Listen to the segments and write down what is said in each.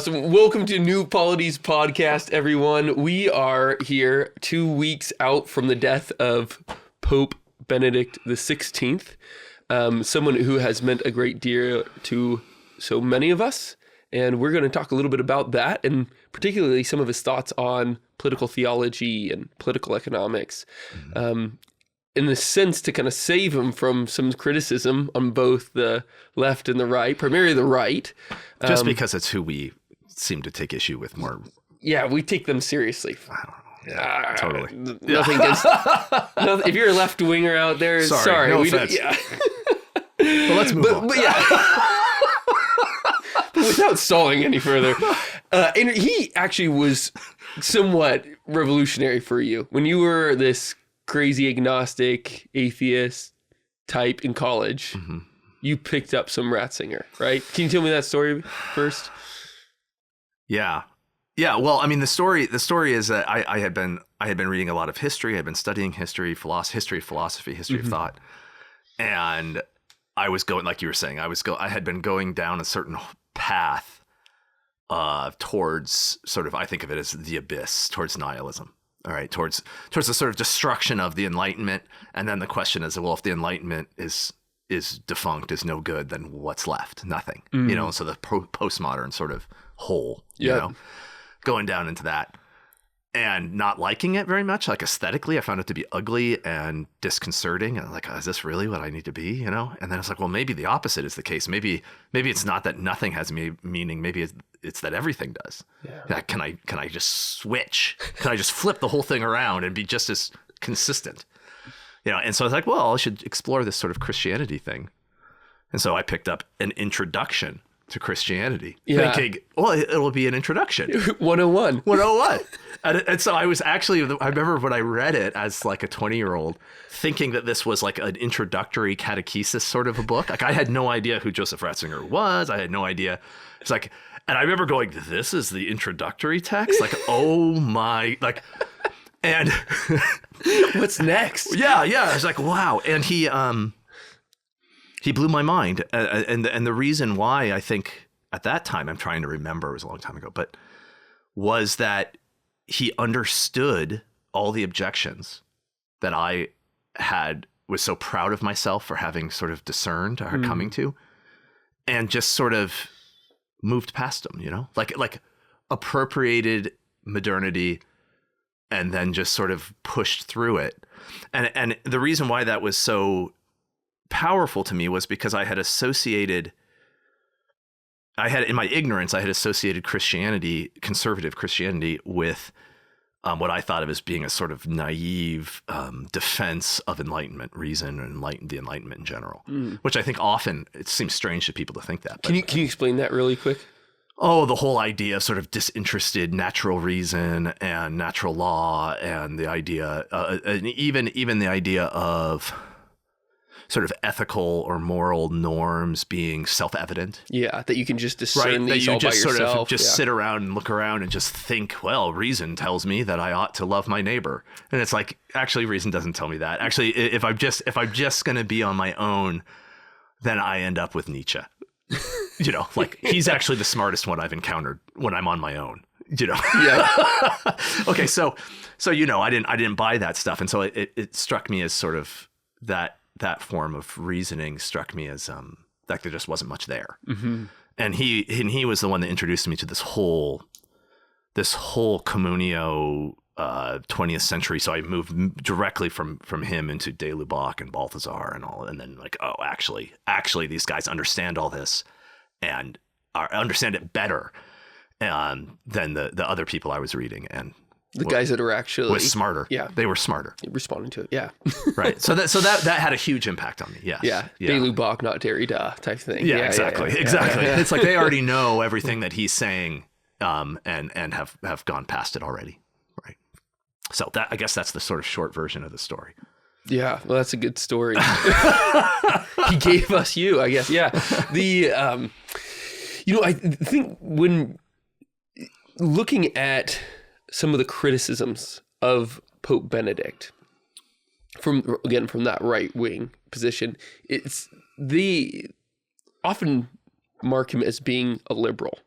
awesome. Welcome to New Polity's podcast, everyone. We are here 2 weeks out from the death of Pope Benedict XVI, someone who has meant a great deal to so many of us. And we're going to talk a little bit about that, and particularly some of his thoughts on political theology and political economics. In the sense to kind of save him from some criticism on both the left and the right, primarily the right. Just because it's who we seem to take issue with more. Yeah, we take them seriously. I don't know. Yeah, totally. Nothing against. If you're a left winger out there, sorry. No offense. Yeah. But let's move on. But yeah. Without stalling any further. And he actually was somewhat revolutionary for you. When you were this crazy agnostic atheist type in college, you picked up some Ratzinger, right? Can you tell me that story first? Yeah. Well, I mean, the story is that I had been reading a lot of history. I had been studying history of philosophy, history of thought, and I was going, like you were saying, I had been going down a certain path towards sort of, I think of it as the abyss, towards nihilism. All right, towards the sort of destruction of the Enlightenment, and then the question is, well, if the Enlightenment is defunct, is no good, then what's left? Nothing. You know, so the postmodern sort of hole. You know, going down into that, and not liking it very much. Like aesthetically, I found it to be ugly and disconcerting. And I'm like, is this really what I need to be? You know? And then it's like, well, maybe the opposite is the case. Maybe it's not that nothing has meaning. Maybe it's that everything does. Yeah. Can I just switch? Can I just flip the whole thing around and be just as consistent? You know? And so I was like, well, I should explore this sort of Christianity thing. And so I picked up an introduction to Christianity, thinking, well, it'll be an introduction. 101. And so I was actually, I remember when I read it as like a 20-year-old, thinking that this was like an introductory catechesis sort of a book. Like I had no idea who Joseph Ratzinger was. I had no idea. It's like, and I remember going, this is the introductory text? Like, oh my, like, and what's next? Yeah. I was like, wow. And he blew my mind. And the reason why, I think at that time, I'm trying to remember, it was a long time ago, but was that he understood all the objections that I was so proud of myself for having sort of discerned or coming to, and just sort of moved past them, you know, like appropriated modernity and then just sort of pushed through it. And the reason why that was so powerful to me was because in my ignorance, I had associated Christianity, conservative Christianity, with what I thought of as being a sort of naive defense of Enlightenment, reason, and the Enlightenment in general, which I think often it seems strange to people to think that. But, can you explain that really quick? Oh, the whole idea of sort of disinterested natural reason and natural law, and the idea, and even the idea of sort of ethical or moral norms being self-evident. Yeah, that you can just discern these all by yourself. Sort of just sit around and look around and just think, well, reason tells me that I ought to love my neighbor. And it's like, actually, reason doesn't tell me that. Actually, if I'm just going to be on my own, then I end up with Nietzsche. You know, like he's actually the smartest one I've encountered when I'm on my own. You know. Yeah. Okay, so you know, I didn't buy that stuff, and so it struck me as sort of that form of reasoning struck me as like there just wasn't much there. And he was the one that introduced me to this whole communio 20th century. So I moved directly from him into de Lubac and Balthasar and all, and then like, oh, actually these guys understand all this and understand it better than the other people I was reading, and the guys that are actually was smarter. Yeah, they were smarter responding to it. Yeah, right. So that had a huge impact on me. Yes. Yeah. De Lubac, not Derrida type thing. Yeah, exactly. It's like they already know everything that he's saying, and have gone past it already. Right. So I guess that's the sort of short version of the story. Yeah, well, that's a good story. He gave us you, I guess. Yeah. The I think when looking at some of the criticisms of Pope Benedict from that right wing position, they often mark him as being a liberal,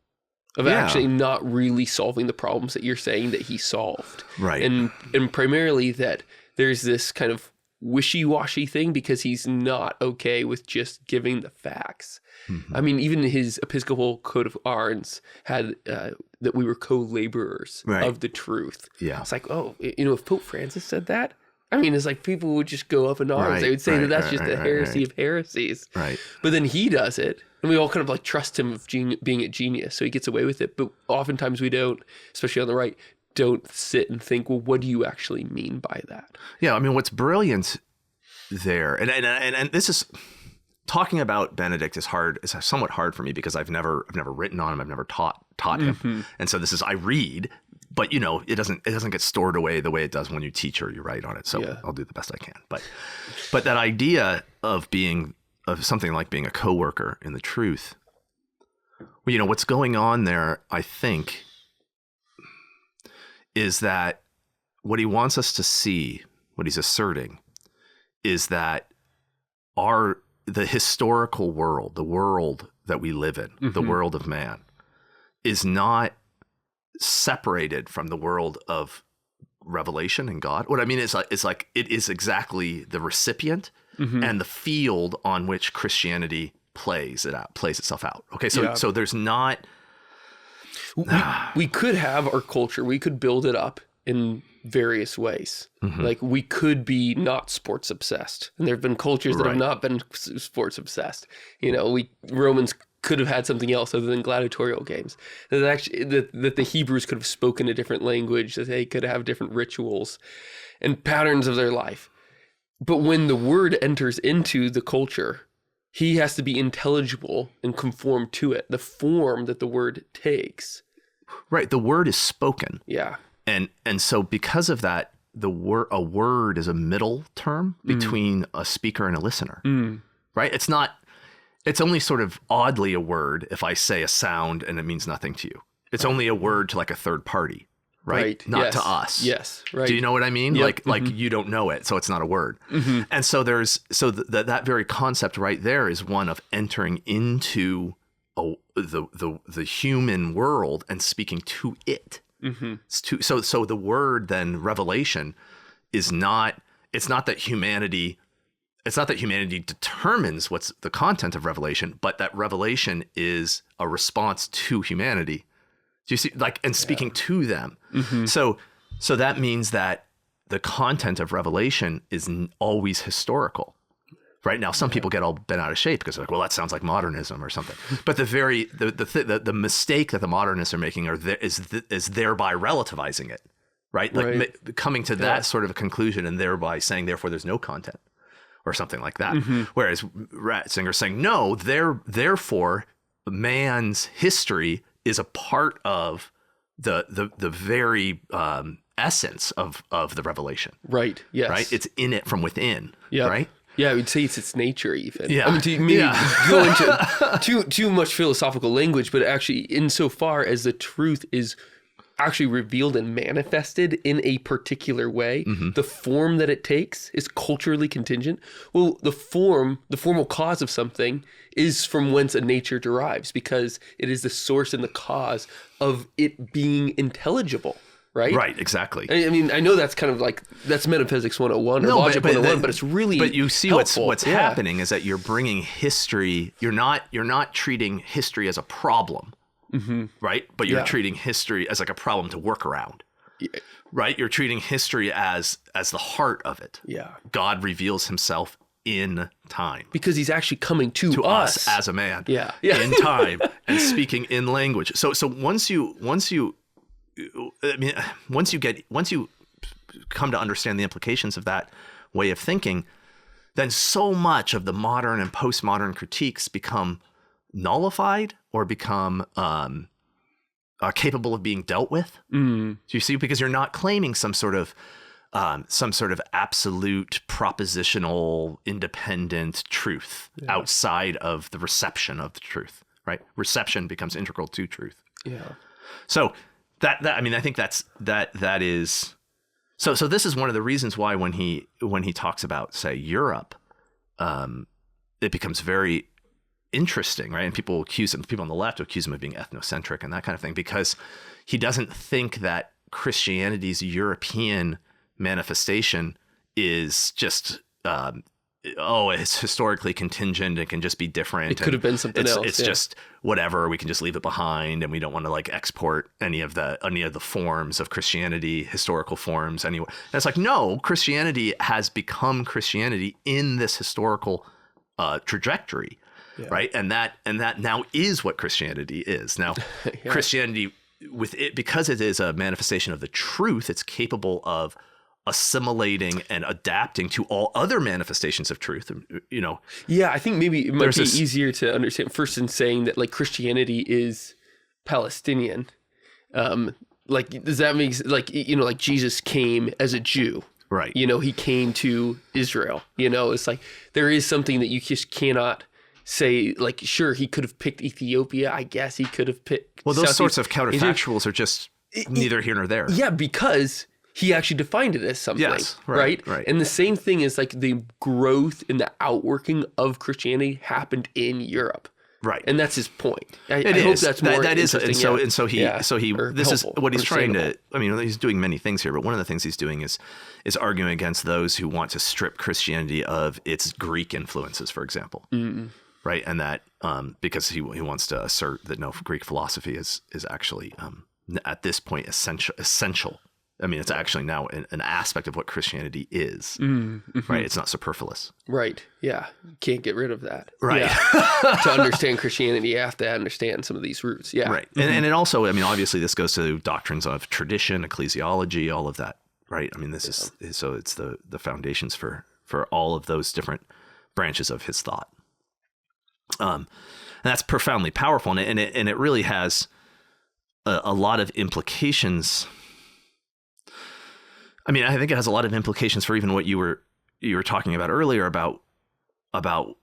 of actually not really solving the problems that you're saying that he solved. Right. And primarily that there's this kind of wishy-washy thing because he's not okay with just giving the facts. I mean, even his Episcopal Coat of Arms had that we were co-laborers of the truth. Yeah. It's like, oh, if Pope Francis said that, I mean, it's like people would just go up in arms. They would say that that's just a heresy of heresies. Right. But then he does it, and we all kind of like trust him of being a genius, so he gets away with it. But oftentimes we don't, especially on the right, don't sit and think, well, what do you actually mean by that? Yeah, I mean, what's brilliant there, and this is talking about Benedict is somewhat hard for me because I've never written on him, I've never taught him, and so I read. But it doesn't get stored away the way it does when you teach or you write on it. So I'll do the best I can. But that idea of something like being a coworker in the truth, well, what's going on there, I think, is that what he wants us to see, what he's asserting, is that the historical world, the world that we live in, the world of man, is not separated from the world of revelation and God. What I mean is like it is exactly the recipient and the field on which Christianity plays itself out. Okay, so there's not. We could have our culture. We could build it up in various ways. Like we could be not sports obsessed, and there have been cultures that have not been sports obsessed. Romans could have had something else other than gladiatorial games. That the Hebrews could have spoken a different language, that they could have different rituals and patterns of their life. But when the word enters into the culture, he has to be intelligible and conform to it, the form that the word takes. Right. The word is spoken. Yeah. And so because of that, a word is a middle term between a speaker and a listener. Right. It's only sort of oddly a word if I say a sound and it means nothing to you. It's only a word to like a third party, right? Not to us. Yes, right. Do you know what I mean? Yep. Like you don't know it, so it's not a word. And so that very concept right there is one of entering into the human world and speaking to it. So the word then revelation is not. It's not that humanity determines what's the content of revelation, but that revelation is a response to humanity. Do you see, and speaking to them? So that means that the content of revelation is always historical. Right now, some people get all bent out of shape because they're like, well, that sounds like modernism or something. But the mistake that the modernists are making is thereby relativizing it, right? Like coming to that sort of a conclusion and thereby saying, therefore, there's no content. Or something like that. Whereas Ratzinger saying, no, therefore, man's history is a part of the very essence of the revelation. Right. Yes. Right. It's in it from within. Yeah. Right. Yeah, I would say it's its nature even. Yeah. I mean, to maybe go into too much philosophical language, but actually, insofar as the truth is actually revealed and manifested in a particular way, the form that it takes is culturally contingent. Well, the formal cause of something is from whence a nature derives, because it is the source and the cause of it being intelligible, right? Right, exactly. I mean, I know that's kind of like, that's metaphysics 101 or logic 101, but it's really But you see helpful. what's happening is that you're bringing history, you're not treating history as a problem. Right? But you're treating history as like a problem to work around. Right? You're treating history as the heart of it. Yeah. God reveals himself in time. Because he's actually coming to us as a man. Yeah. In time and speaking in language. So once you come to understand the implications of that way of thinking, then so much of the modern and postmodern critiques become nullified or become capable of being dealt with. Do you see? Because you're not claiming some sort of absolute propositional independent truth outside of the reception of the truth, right? Reception becomes integral to truth. Yeah. So that I mean, I think that is so this is one of the reasons why when he talks about, say, Europe, it becomes very interesting, right? And people on the left accuse him of being ethnocentric and that kind of thing, because he doesn't think that Christianity's European manifestation is just, it's historically contingent. It can just be different. It could have been something else. It's just whatever. We can just leave it behind, and we don't want to like export any of the forms of Christianity, historical forms anyway. And it's like, no, Christianity has become Christianity in this historical trajectory, right? And that now is what Christianity is. Now, Christianity, with it, because it is a manifestation of the truth, it's capable of assimilating and adapting to all other manifestations of truth, you know. Yeah, I think maybe it might be easier to understand first in saying that like Christianity is Palestinian. Like, does that make, like, you know, like Jesus came as a Jew, right? You know, he came to Israel, you know. It's like there is something that you just cannot say, like, sure, he could have picked Ethiopia, I guess he could have picked, well, those sorts of counterfactuals are just neither here nor there. Yeah, because he actually defined it as something, yes, right? Right. And the same thing is like the growth and the outworking of Christianity happened in Europe. Right. And that's his point. I hope that's more that is, interesting. and so he this is what he's trying to, I mean, he's doing many things here, but one of the things he's doing is arguing against those who want to strip Christianity of its Greek influences, for example. Mm-hmm. Right. And that, because he wants to assert that no, Greek philosophy is actually, at this point, essential. I mean, it's actually now an aspect of what Christianity is, right? It's not superfluous. Right. Yeah. Can't get rid of that. Right. Yeah. To understand Christianity, you have to understand some of these roots. Yeah. Right. And it also, I mean, obviously this goes to doctrines of tradition, ecclesiology, all of that, right? I mean, this is, so it's the foundations for all of those different branches of his thought. And that's profoundly powerful. And it really has a lot of implications. I mean, I think it has a lot of implications for even what you were talking about earlier about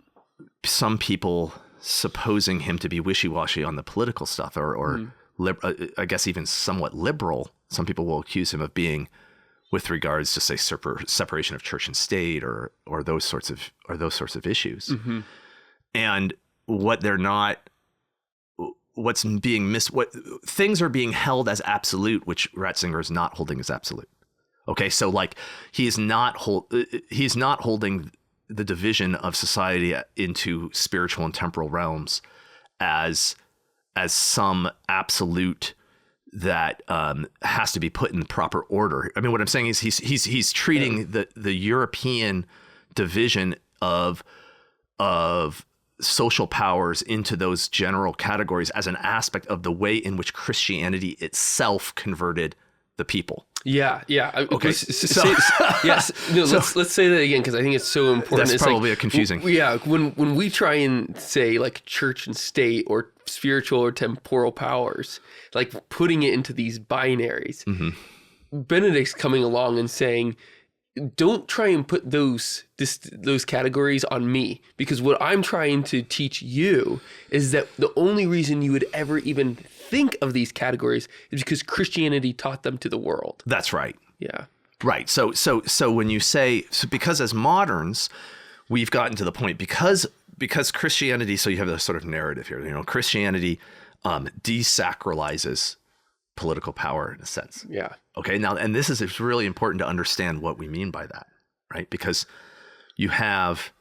some people supposing him to be wishy-washy on the political stuff, or I guess even somewhat liberal. Some people will accuse him of being, with regards to say separation of church and state, or those sorts of issues. Mm-hmm. And what things are being held as absolute, which Ratzinger is not holding as absolute. Okay, so like he's not holding the division of society into spiritual and temporal realms as some absolute that has to be put in proper order. I mean, what I'm saying is he's treating the European division of social powers into those general categories as an aspect of the way in which Christianity itself converted the people. Yeah. Okay. Yes. No, let's say that again, because I think it's so important. That's probably a confusing. Yeah. When we try and say like church and state or spiritual or temporal powers, like putting it into these binaries, Benedict's coming along and saying, don't try and put those categories on me, because what I'm trying to teach you is that the only reason you would ever even think of these categories is because Christianity taught them to the world. That's right. Yeah. Right. So when you say, because as moderns, we've gotten to the point, because Christianity, so you have this sort of narrative here, you know, Christianity desacralizes political power in a sense. Yeah. Okay. Now, and it's really important to understand what we mean by that, right? Because you have,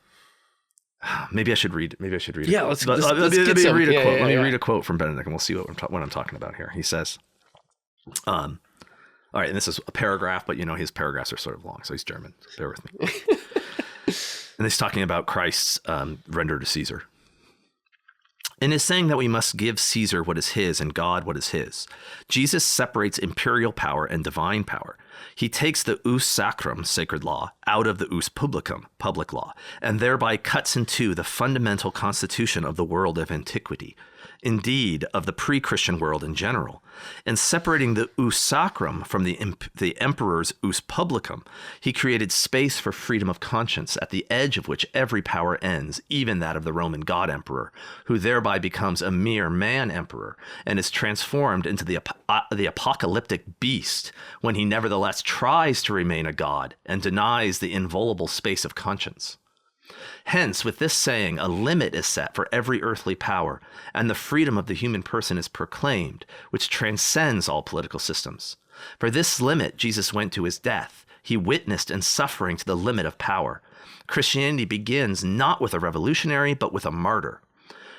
maybe I should read. Yeah. Let's read a quote. Let me read a quote from Benedict, and we'll see what I'm talking about here. He says, all right, and this is a paragraph, but you know, his paragraphs are sort of long, so he's German. So bear with me. And he's talking about Christ's render to Caesar. In his saying that we must give Caesar what is his and God what is his, Jesus separates imperial power and divine power. He takes the us sacrum, sacred law, out of the us publicum, public law, and thereby cuts in two the fundamental constitution of the world of antiquity, indeed of the pre-Christian world in general. In separating the us sacrum from the emperor's us publicum, he created space for freedom of conscience, at the edge of which every power ends, even that of the Roman God emperor, who thereby becomes a mere man emperor and is transformed into the apocalyptic beast when he nevertheless tries to remain a god and denies the inviolable space of conscience. Hence, with this saying, a limit is set for every earthly power, and the freedom of the human person is proclaimed, which transcends all political systems. For this limit, Jesus went to his death. He witnessed in suffering to the limit of power. Christianity begins not with a revolutionary, but with a martyr.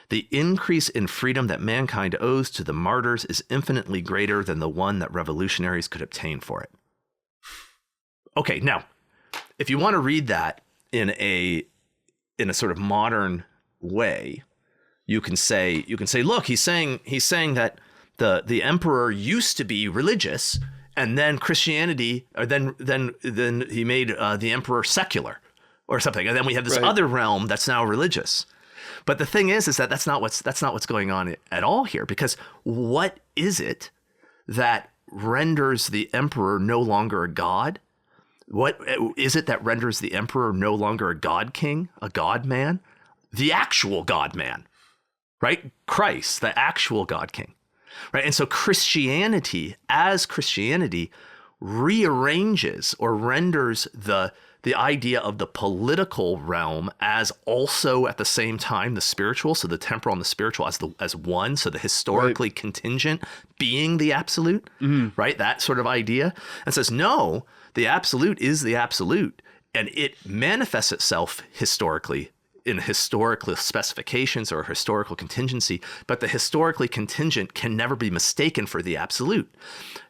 The increase in freedom that mankind owes to the martyrs is infinitely greater than the one that revolutionaries could obtain for it. Okay, now, if you want to read that in a sort of modern way, you can say, look, he's saying that the emperor used to be religious, and then Christianity, or then he made the emperor secular, or something, and then we have this other realm that's now religious. But the thing is that that's not what's going on at all here, because what is it that renders the emperor no longer a god? What is it that renders the emperor no longer a god king, a god man? The actual god man, right? Christ, the actual god king, right? And so Christianity, as Christianity, rearranges or renders the idea of the political realm as also at the same time the spiritual, so the temporal and the spiritual as one, so the historically contingent being the absolute, right? That sort of idea, and says, no, the absolute is the absolute, and it manifests itself historically in historical specifications or historical contingency, but the historically contingent can never be mistaken for the absolute.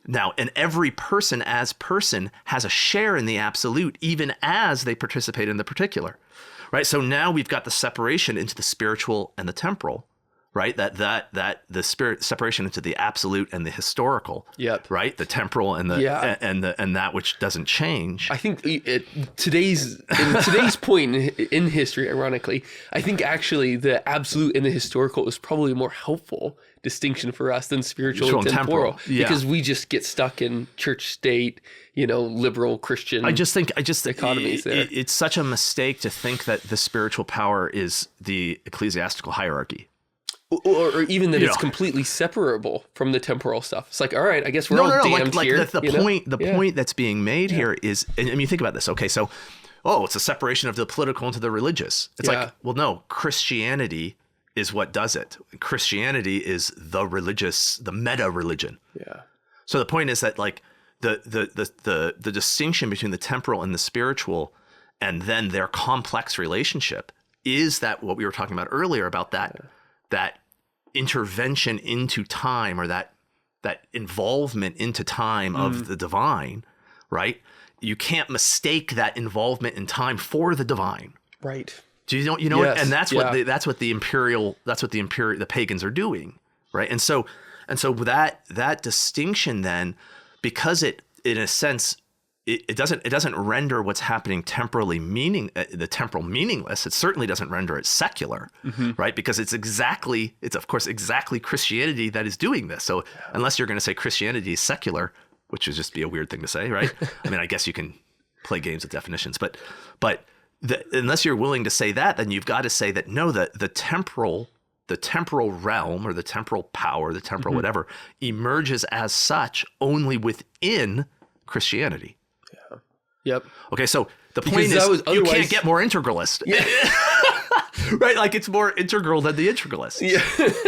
Now, and every person as person has a share in the absolute, even as they participate in the particular, right? So now we've got the separation into the spiritual and the temporal, right? That the spirit separation into the absolute and the historical, right? The temporal and and that which doesn't change. I think today's point in history, ironically, I think actually the absolute and the historical is probably a more helpful distinction for us than spiritual and temporal, because we just get stuck in church state, liberal Christian. I just think economies there. It's such a mistake to think that the spiritual power is the ecclesiastical hierarchy. Or even that it's completely separable from the temporal stuff. It's like, all right, I guess we're all damned here. The point that's being made here is, and I mean, think about this. Okay, so, it's a separation of the political into the religious. It's like, well, no, Christianity is what does it. Christianity is the religious, the meta religion. Yeah. So the point is that like the distinction between the temporal and the spiritual, and then their complex relationship, is that what we were talking about earlier about that intervention into time, or that involvement into time of the divine, right? You can't mistake that involvement in time for the divine, right? Do you know? Yes. And that's what the pagans are doing, right? And so that distinction then, because it in a sense it doesn't render what's happening temporally the temporal meaningless. It certainly doesn't render it secular, right? Because it's of course exactly Christianity that is doing this. So unless you're going to say Christianity is secular, which would just be a weird thing to say, right? I mean, I guess you can play games with definitions, but unless you're willing to say that, then you've got to say that no, the temporal realm, or the temporal power, the temporal whatever, emerges as such only within Christianity. Yep. Okay, so the point is you can't get more integralist. Yeah. Right? Like it's more integral than the integralists. Yeah.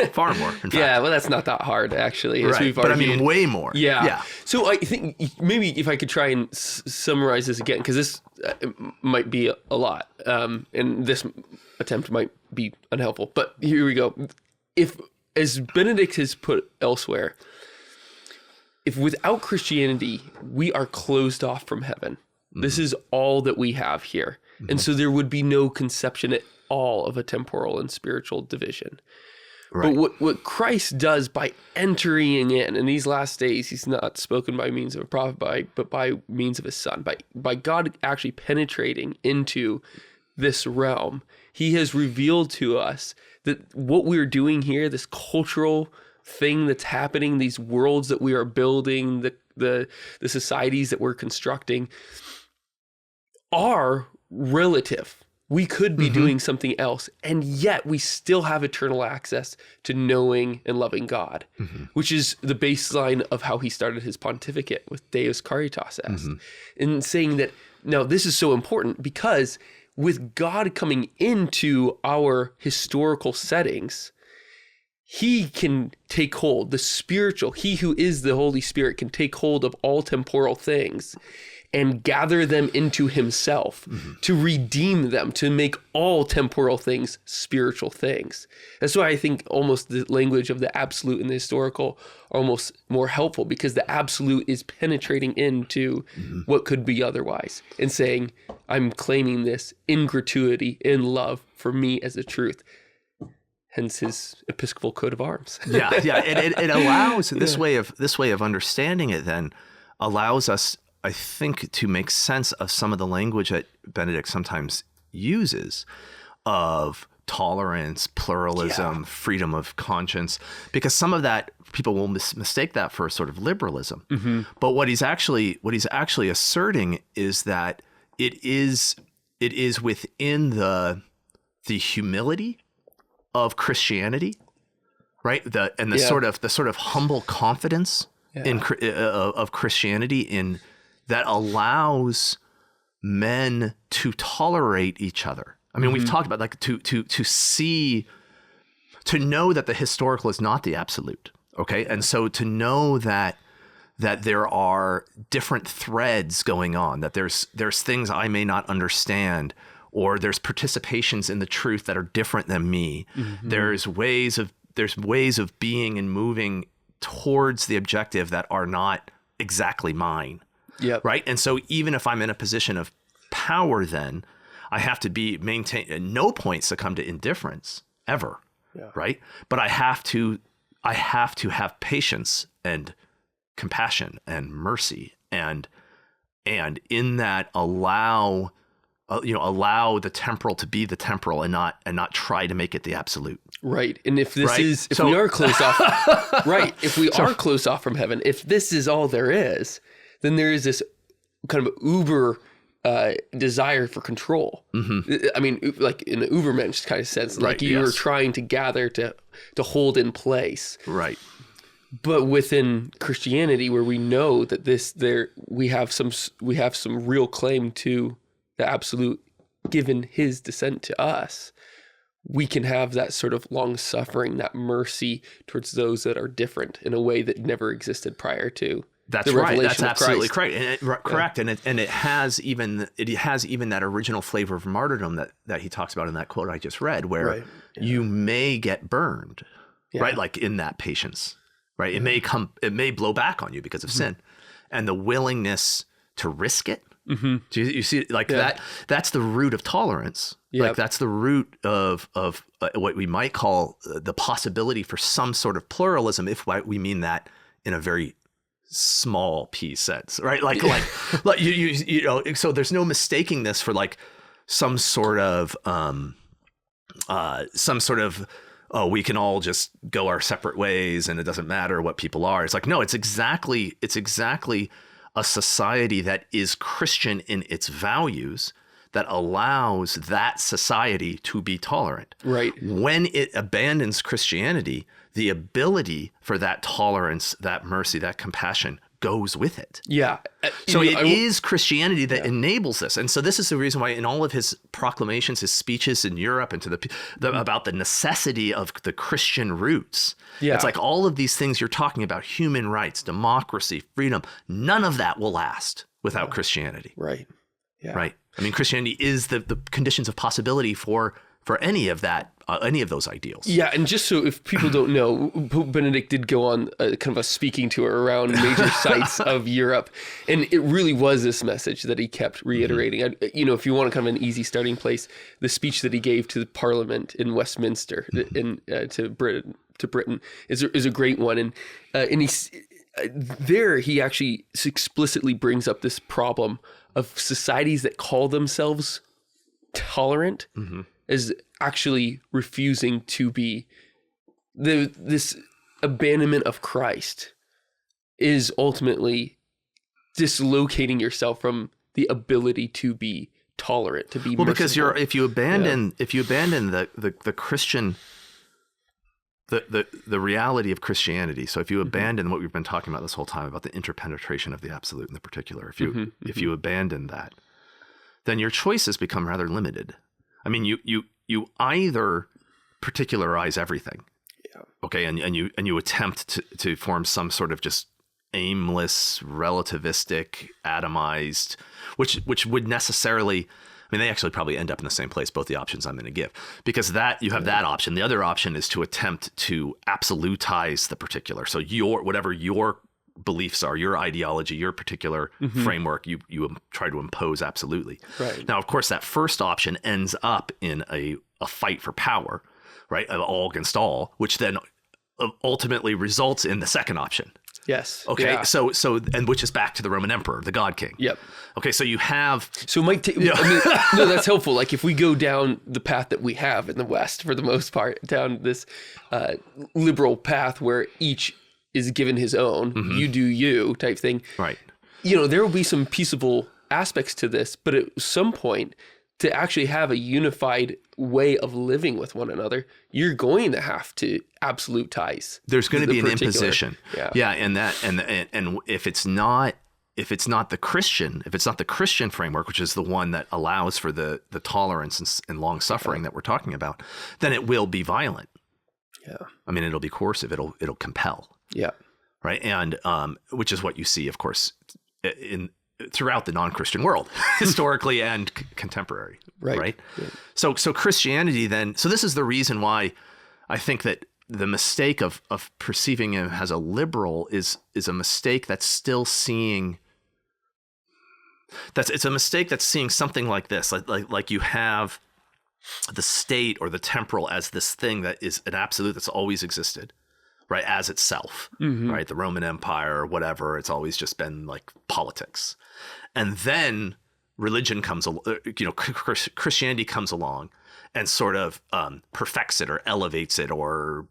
Far more, in fact. Yeah, well, that's not that hard, actually. As we've but I mean, way more. Yeah. So I think maybe if I could try and summarize this again, because this might be a lot, and this attempt might be unhelpful. But here we go. If, as Benedict has put elsewhere, if without Christianity, we are closed off from heaven, this is all that we have here. And so there would be no conception at all of a temporal and spiritual division. Right. But what Christ does by entering in these last days, he's not spoken by means of a prophet, but by means of his son, by God actually penetrating into this realm, he has revealed to us that what we're doing here, this cultural thing that's happening, these worlds that we are building, the societies that we're constructing, are relative. We could be doing something else, and yet we still have eternal access to knowing and loving God, which is the baseline of how he started his pontificate with Deus Caritas Est, in saying that, now this is so important because with God coming into our historical settings, he can take hold, the spiritual, he who is the Holy Spirit can take hold of all temporal things and gather them into himself, to redeem them, to make all temporal things spiritual things. That's why I think almost the language of the absolute and the historical are almost more helpful, because the absolute is penetrating into what could be otherwise and saying, I'm claiming this in gratuity, in love for me as a truth. Hence his episcopal coat of arms. Yeah. It allows this way of understanding it. Then allows us, I think, to make sense of some of the language that Benedict sometimes uses of tolerance, pluralism, freedom of conscience, because some of that people will mistake that for sort of liberalism. But what he's actually asserting is that it is within the humility of Christianity, right? The sort of humble confidence of Christianity in that allows men to tolerate each other. I mean, we've talked about like to know that the historical is not the absolute. Okay. And so to know that there are different threads going on, that there's things I may not understand, or there's participations in the truth that are different than me. There's ways of being and moving towards the objective that are not exactly mine. Yep. Right. And so even if I'm in a position of power, then I have to maintain at no point succumb to indifference ever. Yeah. Right. But I have to have patience and compassion and mercy and in that allow the temporal to be the temporal and not try to make it the absolute. Right. And if this we are close off, right. If we are close off from heaven, if this is all there is, then there is this kind of uber desire for control. I mean, like in the Ubermensch kind of sense, like you're trying to gather to hold in place. Right. But within Christianity, where we know that we have some real claim to the absolute, given his descent to us, we can have that sort of long suffering, that mercy towards those that are different in a way that never existed prior to. That's right. That's absolutely correct. Correct. And it has even that original flavor of martyrdom that he talks about in that quote I just read, where you may get burned, right? Like in that patience, right? It may blow back on you because of sin, and the willingness to risk it. Do you see like that? That's the root of tolerance. Like that's the root of what we might call the possibility for some sort of pluralism, if we mean that in a very small p sense, right? Like you know, so there's no mistaking this for like some sort of oh, we can all just go our separate ways and it doesn't matter what people are. It's like, no, it's exactly a society that is Christian in its values that allows that society to be tolerant. Right. When it abandons Christianity, the ability for that tolerance, that mercy, that compassion goes with it. Yeah. So it is Christianity that enables this. And so this is the reason why in all of his proclamations, his speeches in Europe and to about the necessity of the Christian roots. Yeah. It's like all of these things you're talking about, human rights, democracy, freedom, none of that will last without Christianity. Right. Yeah. Right. I mean, Christianity is the conditions of possibility for any of that, any of those ideals. Yeah, and just so if people don't know, Pope Benedict did go on kind of a speaking tour around major sites of Europe, and it really was this message that he kept reiterating. You know, if you want kind of an easy starting place, the speech that he gave to the Parliament in Westminster, to Britain, is a great one, and he's there he actually explicitly brings up this problem of societies that call themselves tolerant is actually refusing to be. This abandonment of Christ is ultimately dislocating yourself from the ability to be tolerant, to be merciful. Because if you abandon the Christian, the reality of Christianity. So if you abandon what we've been talking about this whole time about the interpenetration of the absolute in the particular, if you abandon that, then your choices become rather limited. I mean, you either particularize everything, okay, and you attempt to form some sort of just aimless, relativistic, atomized, which would necessarily, I mean, they actually probably end up in the same place, both the options I'm going to give, because that you have that option. The other option is to attempt to absolutize the particular. So whatever your beliefs are, your ideology, your particular framework, you try to impose absolutely. Right. Now, of course, that first option ends up in a fight for power, right? All against all, which then ultimately results in the second option. Yes. Okay. Yeah. So and which is back to the Roman emperor, the God King. Yep. Okay. So you have. So it might take. I mean, no, that's helpful. Like if we go down the path that we have in the West, for the most part, down this liberal path where each is given his own, you do you type thing. Right. There will be some peaceable aspects to this, but at some point, to actually have a unified way of living with one another, you're going to have to absolutize. There's going to be an particular imposition. Yeah. And if it's not the Christian framework, which is the one that allows for the tolerance and long suffering that we're talking about, then it will be violent. Yeah. I mean, it'll be coercive. It'll compel. Yeah. Right. And which is what you see, of course, throughout the non-Christian world, historically and contemporary. Right. Yeah. So Christianity then. So this is the reason why I think that the mistake of perceiving him as a liberal is a mistake that's still seeing. It's a mistake that's seeing something like this, like you have the state or the temporal as this thing that is an absolute that's always existed, right, as itself, right? The Roman Empire or whatever, it's always just been like politics. And then religion comes, Christianity comes along and sort of perfects it or elevates it or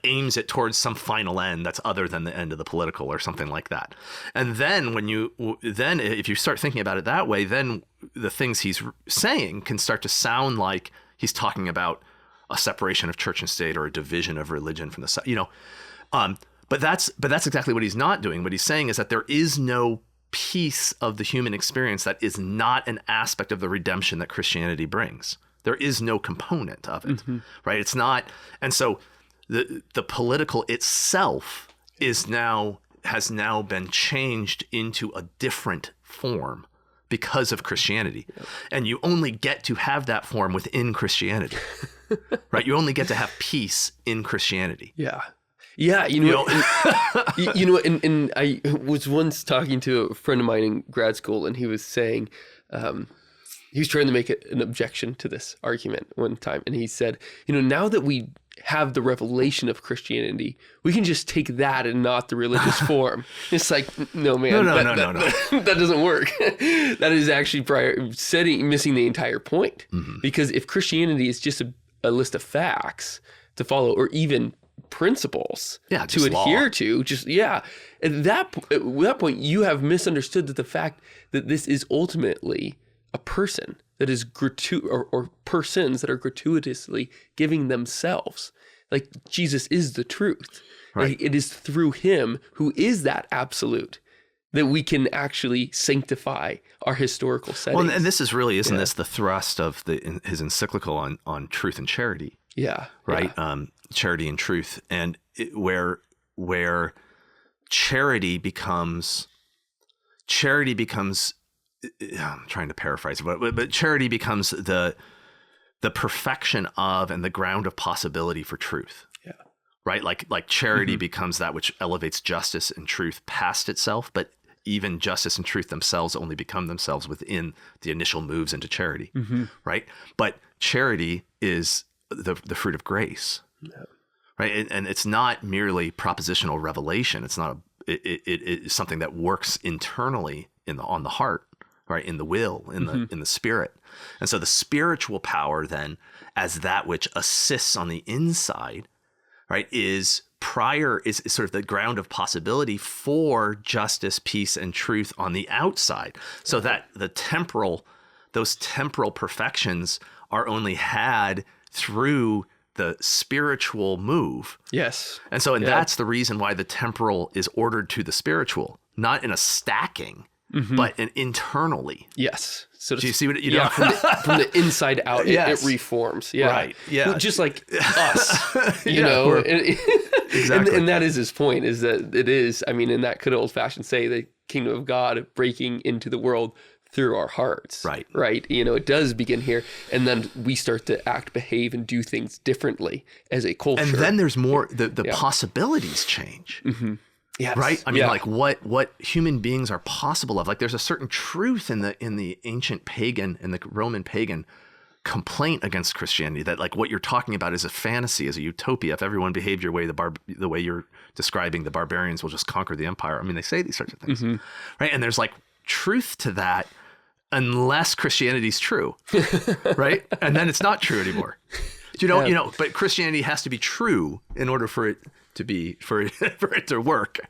aims it towards some final end that's other than the end of the political or something like that. And then if you start thinking about it that way, then the things he's saying can start to sound like he's talking about a separation of church and state or a division of religion from the, but that's exactly what he's not doing. What he's saying is that there is no piece of the human experience that is not an aspect of the redemption that Christianity brings. There is no component of it, right? It's not. And so the political itself has now been changed into a different form because of Christianity. And you only get to have that form within Christianity, right? You only get to have peace in Christianity. Yeah. Yeah. And I was once talking to a friend of mine in grad school, and he was saying, he was trying to make an objection to this argument one time. And he said, now that we have the revelation of Christianity, we can just take that and not the religious form. It's like, no, man, no. That doesn't work. That is actually missing the entire point. Because if Christianity is just a list of facts to follow, or even principles to adhere to, at that point, you have misunderstood the fact that this is ultimately a person that is or persons that are gratuitously giving themselves. Like Jesus is the truth. Right. Like, it is through him, who is that absolute, that we can actually sanctify our historical settings. Well, and this is really, isn't this the thrust of his encyclical on truth and charity? Yeah. Right. Yeah. Charity and truth, and where charity becomes. I'm trying to paraphrase, but charity becomes the perfection of and the ground of possibility for truth. Yeah. Right? Like charity becomes that which elevates justice and truth past itself, but even justice and truth themselves only become themselves within the initial moves into charity. Right? But charity is the fruit of grace. Yeah. Right? And it's not merely propositional revelation. It's not it's something that works internally on the heart. Right, in the will, in the spirit. And so the spiritual power then, as that which assists on the inside, right, is sort of the ground of possibility for justice, peace, and truth on the outside. So that those temporal perfections are only had through the spiritual move. Yes. And so that's the reason why the temporal is ordered to the spiritual, not in a stacking, but internally. Yes. So do you see what you know? From the inside out, it reforms. Yeah. Right. Yeah. Just like us, you Yeah, know. Exactly. And that is his point, is that it is, I mean, and that could old fashioned say the kingdom of God breaking into the world through our hearts. Right. Right. You know, it does begin here. And then we start to act, behave, and do things differently as a culture. And then there's more, the possibilities change. Yes. Right? I mean, like what human beings are possible of. Like there's a certain truth in the ancient pagan, in the Roman pagan complaint against Christianity, that like what you're talking about is a fantasy, is a utopia. If everyone behaved your way, the way you're describing, the barbarians will just conquer the empire. I mean, they say these sorts of things, right? And there's like truth to that, unless Christianity's true, right? And then it's not true anymore. You know, but Christianity has to be true in order for it to be, for it to work.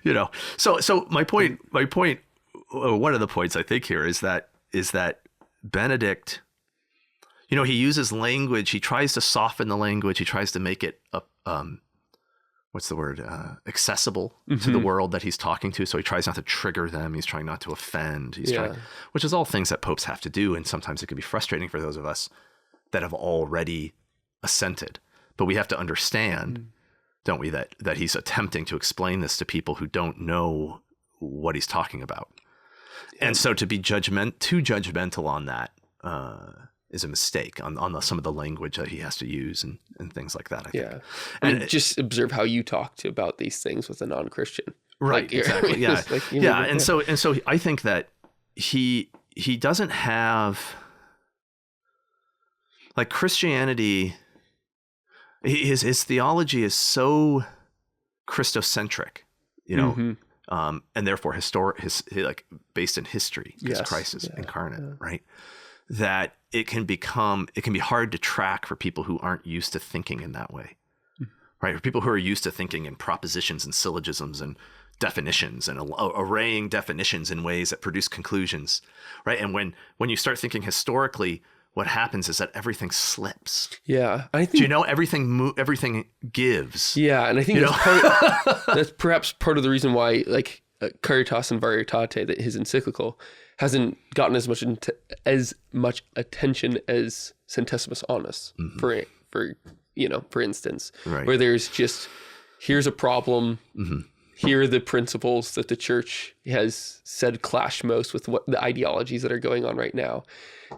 You know, so my point, one of the points I think here is that Benedict, you know, he uses language, he tries to soften the language, he tries to make it what's the word, accessible to the world that he's talking to. So he tries not to trigger them, he's trying not to offend, which is all things that popes have to do, and sometimes it can be frustrating for those of us that have already assented. But we have to understand, don't we, that he's attempting to explain this to people who don't know what he's talking about. And so to be too judgmental on that is a mistake on some of the language that he has to use and things like that, I think. Yeah. And just observe how you talk about these things with a non-Christian. Right, like, exactly. Yeah. Like, And so I think that he doesn't have, like, Christianity, his theology is so Christocentric, you know, and therefore like based in history, because Christ is incarnate, right? That it can be hard to track for people who aren't used to thinking in that way, right? For people who are used to thinking in propositions and syllogisms and definitions and arraying definitions in ways that produce conclusions, right? And when you start thinking historically, what happens is that everything slips. Yeah, I think. Do you know everything gives? Yeah, and I think that's perhaps part of the reason why, like, Caritas and Varietate, that his encyclical hasn't gotten as much attention as Centesimus Annus, for instance, where there's just, here's a problem. Here are the principles that the church has said clash most with what the ideologies that are going on right now.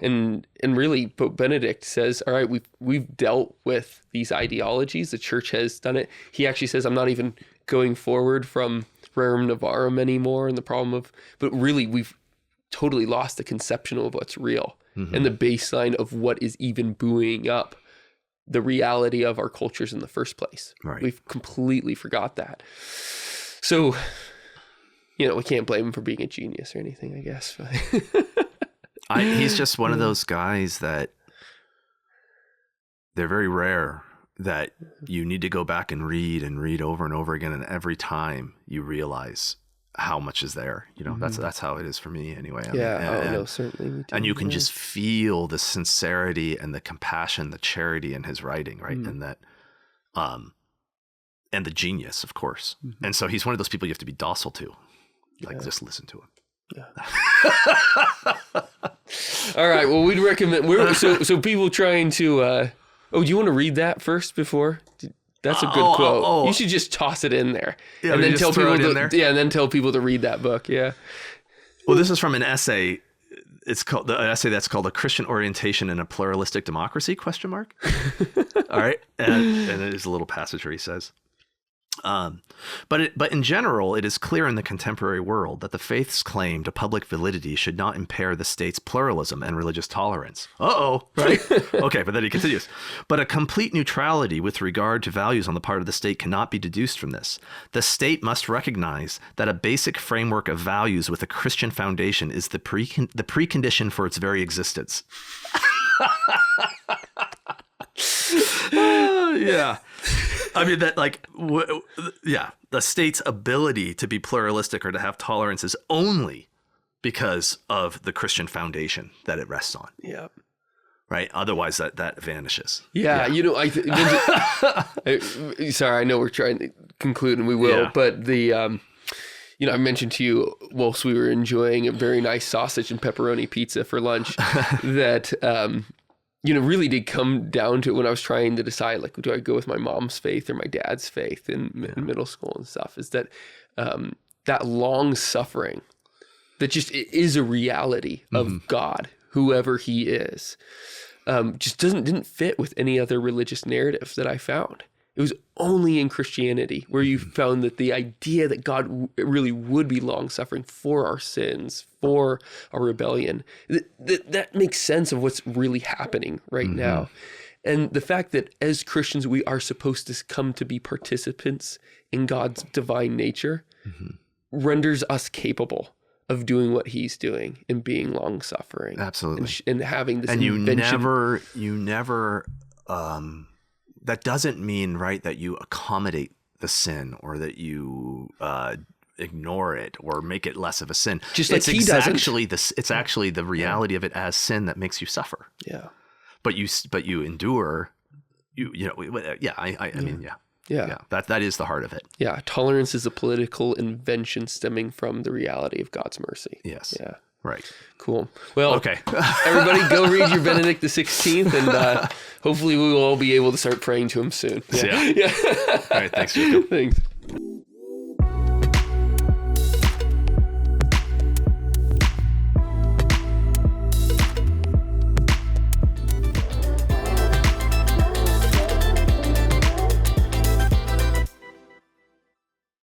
And really, Pope Benedict says, all right, we've dealt with these ideologies. The church has done it. He actually says, I'm not even going forward from Rerum Novarum anymore, and the problem of, but really we've totally lost the conception of what's real and the baseline of what is even buoying up the reality of our cultures in the first place. Right. We've completely forgot that. So, you know, we can't blame him for being a genius or anything, I guess. He's just one of those guys that they're very rare, that you need to go back and read over and over again. And every time you realize how much is there, you know, that's how it is for me anyway. No, certainly. Me too. And you can just feel the sincerity and the compassion, the charity in his writing, right? And that, and the genius, of course. And so he's one of those people you have to be docile to, like just listen to him. Yeah. All right. Well, we'd recommend. So people trying to. Do you want to read that first before? That's a good quote. You should just toss it in there, and then tell people and then tell people to read that book. Yeah. Well, this is from an essay. It's called an essay that's called "A Christian Orientation in a Pluralistic Democracy?" ? All right, and it is a little passage where he says. But in general, it is clear in the contemporary world that the faith's claim to public validity should not impair the state's pluralism and religious tolerance. Right? Okay, but then he continues. But a complete neutrality with regard to values on the part of the state cannot be deduced from this. The state must recognize that a basic framework of values with a Christian foundation is the precondition for its very existence. Yeah. I mean, that, like, the state's ability to be pluralistic or to have tolerance is only because of the Christian foundation that it rests on. Yeah. Right? Otherwise, that vanishes. Yeah. You know, sorry, I know we're trying to conclude, and we will, but I mentioned to you whilst we were enjoying a very nice sausage and pepperoni pizza for lunch that, really did come down to it when I was trying to decide, like, do I go with my mom's faith or my dad's faith in middle school and stuff, is that that long suffering that just is a reality of God, whoever he is, just didn't fit with any other religious narrative that I found. It was only in Christianity where you found that the idea that God really would be long-suffering for our sins, for our rebellion, that makes sense of what's really happening right now. And the fact that as Christians, we are supposed to come to be participants in God's divine nature renders us capable of doing what he's doing and being long-suffering. Absolutely. And having this and invention. you never, that doesn't mean, right, that you accommodate the sin or that you ignore it or make it less of a sin. Just like he doesn't. It's actually the reality of it as sin that makes you suffer. Yeah. But you endure. I mean. Yeah, that is the heart of it. Yeah, tolerance is a political invention stemming from the reality of God's mercy. Yes. Yeah. Right. Cool. Well, okay. Everybody go read your Benedict XVI, and hopefully we will all be able to start praying to him soon. Yeah. All right. Thanks, Jacob. Thanks.